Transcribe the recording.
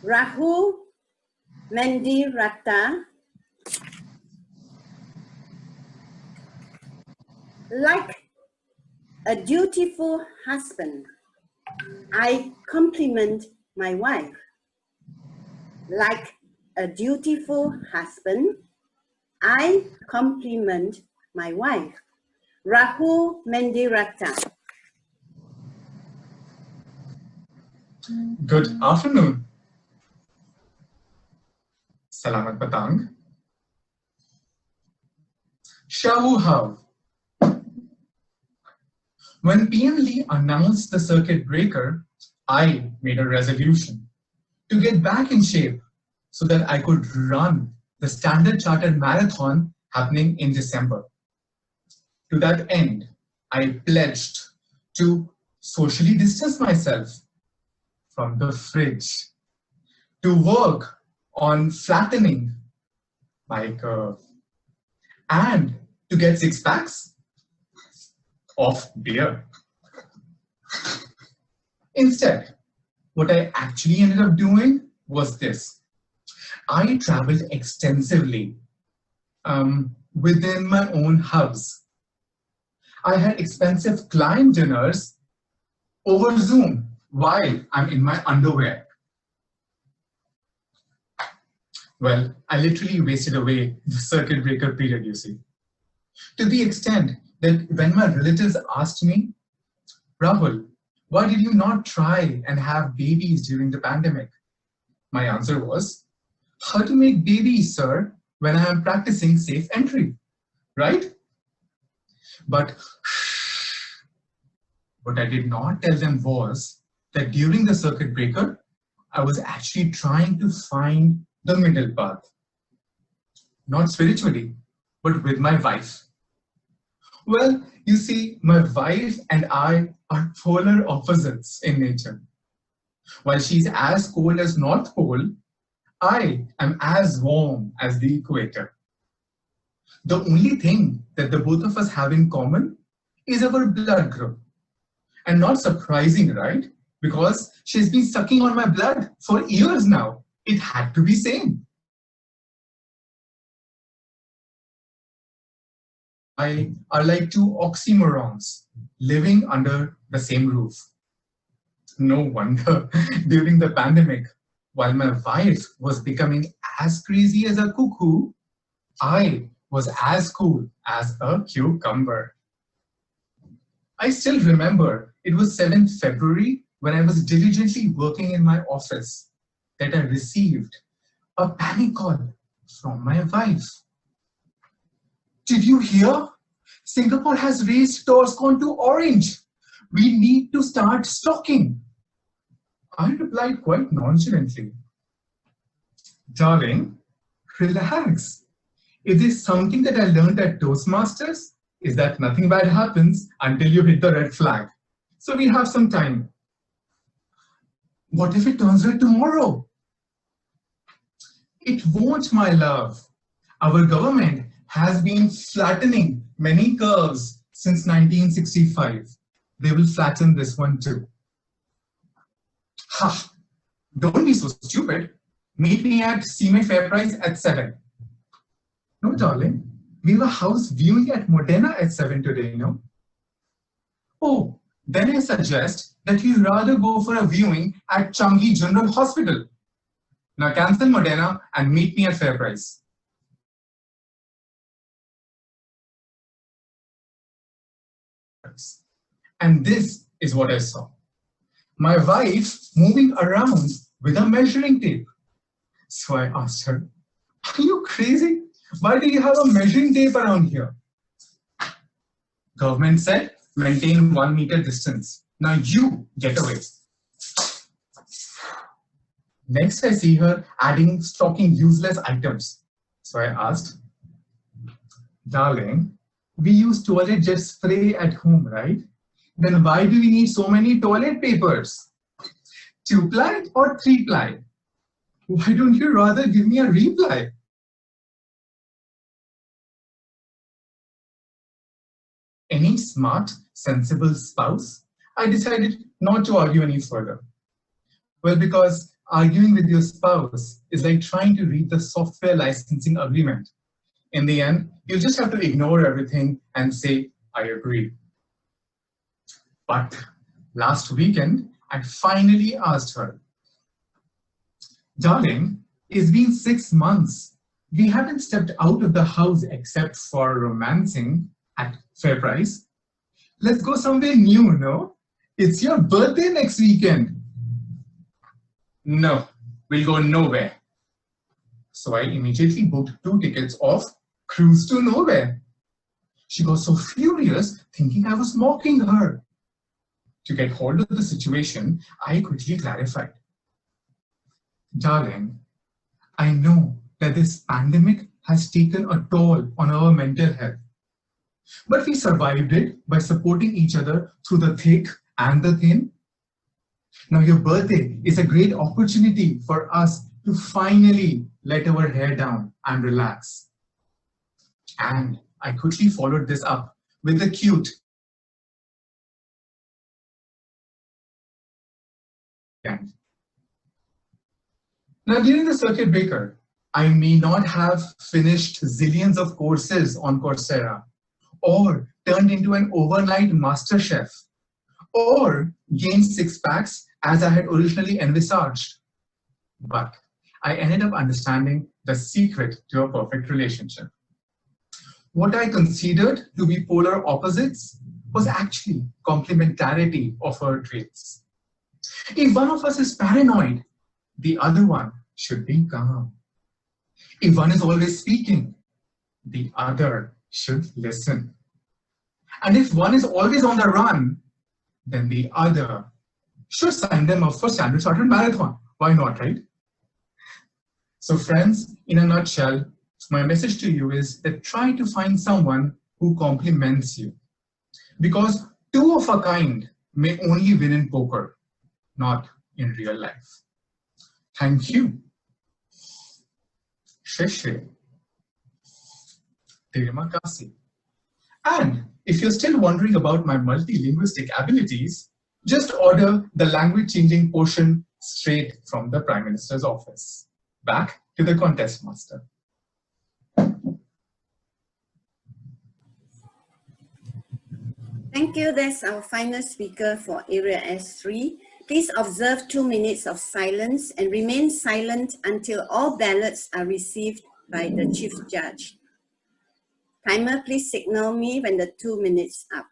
Rahu Mendirata, like a dutiful husband, I compliment my wife. Like a dutiful husband, I compliment my wife. Rahu Mendirata. Good afternoon. Salamat Patang. Shahu Hav. When PM Lee announced the circuit breaker, I made a resolution to get back in shape so that I could run the Standard Chartered Marathon happening in December. To that end, I pledged to socially distance myself from the fridge, to work on flattening my curve, and to get 6 packs of beer. Instead, what I actually ended up doing was this. I traveled extensively within my own house. I had expensive client dinners over Zoom while I'm in my underwear. Well, I literally wasted away the circuit breaker period, you see. To the extent that when my relatives asked me, Rahul, why did you not try and have babies during the pandemic? My answer was, how to make babies, sir, when I am practicing safe entry, right? But what I did not tell them was that during the circuit breaker, I was actually trying to find the middle path. Not spiritually, but with my wife. Well, you see, my wife and I are polar opposites in nature. While she's as cold as North Pole, I am as warm as the equator. The only thing that the both of us have in common is our blood group. And not surprising, right? Because she's been sucking on my blood for years now. It had to be same. I are like two oxymorons living under the same roof. No wonder during the pandemic, while my wife was becoming as crazy as a cuckoo, I was as cool as a cucumber. I still remember it was 7th February when I was diligently working in my office that I received a panic call from my wife. Did you hear? Singapore has raised TORSCON to orange. We need to start stocking. I replied quite nonchalantly, darling, relax. If there's something that I learned at Toastmasters, is that nothing bad happens until you hit the red flag. So we have some time. What if it turns red tomorrow? It won't, my love. Our government has been flattening many curves since 1965. They will flatten this one too. Ha! Don't be so stupid. Meet me at CMA Fair Price at 7. No, darling. We have a house viewing at Modena at 7 today, no? Oh, then I suggest that you rather go for a viewing at Changi General Hospital. Now cancel Modena and meet me at Fair Price. And this is what I saw. My wife moving around with a measuring tape. So I asked her, are you crazy? Why do you have a measuring tape around here? Government said, maintain 1 meter distance. Now you get away. Next, I see her stocking useless items. So I asked, darling, we use toilet jet spray at home, right? Then why do we need so many toilet papers? 2-ply or 3-ply? Why don't you rather give me a reply? Any smart, sensible spouse, I decided not to argue any further. Well, because arguing with your spouse is like trying to read the software licensing agreement. In the end, you'll just have to ignore everything and say, I agree. But last weekend, I finally asked her, darling, it's been 6 months. We haven't stepped out of the house except for romancing at fair price. Let's go somewhere new, no? It's your birthday next weekend. No, we'll go nowhere. So I immediately booked 2 tickets of cruise to nowhere. She got so furious, thinking I was mocking her. To get hold of the situation, I quickly clarified. Darling, I know that this pandemic has taken a toll on our mental health. But we survived it by supporting each other through the thick and the thin. Now your birthday is a great opportunity for us to finally let our hair down and relax. And I quickly followed this up with the cute end. Now during the circuit breaker, I may not have finished zillions of courses on Coursera, or turned into an overnight master chef, or gained 6 packs as I had originally envisaged. But I ended up understanding the secret to a perfect relationship. What I considered to be polar opposites was actually complementarity of our traits. If one of us is paranoid, the other one should be calm. If one is always speaking, the other should listen. And if one is always on the run, then the other should sign them up for Standard Chartered Marathon. Why not, right? So friends, in a nutshell, my message to you is that try to find someone who compliments you. Because 2 of a kind may only win in poker, not in real life. Thank you. Sheshe. Terima kasih. And if you're still wondering about my multilinguistic abilities, just order the language changing portion straight from the Prime Minister's office. Back to the contest master. Thank you. That's our final speaker for Area S3. Please observe 2 minutes of silence and remain silent until all ballots are received by the Chief Judge. Timer, please signal me when the 2 minutes up.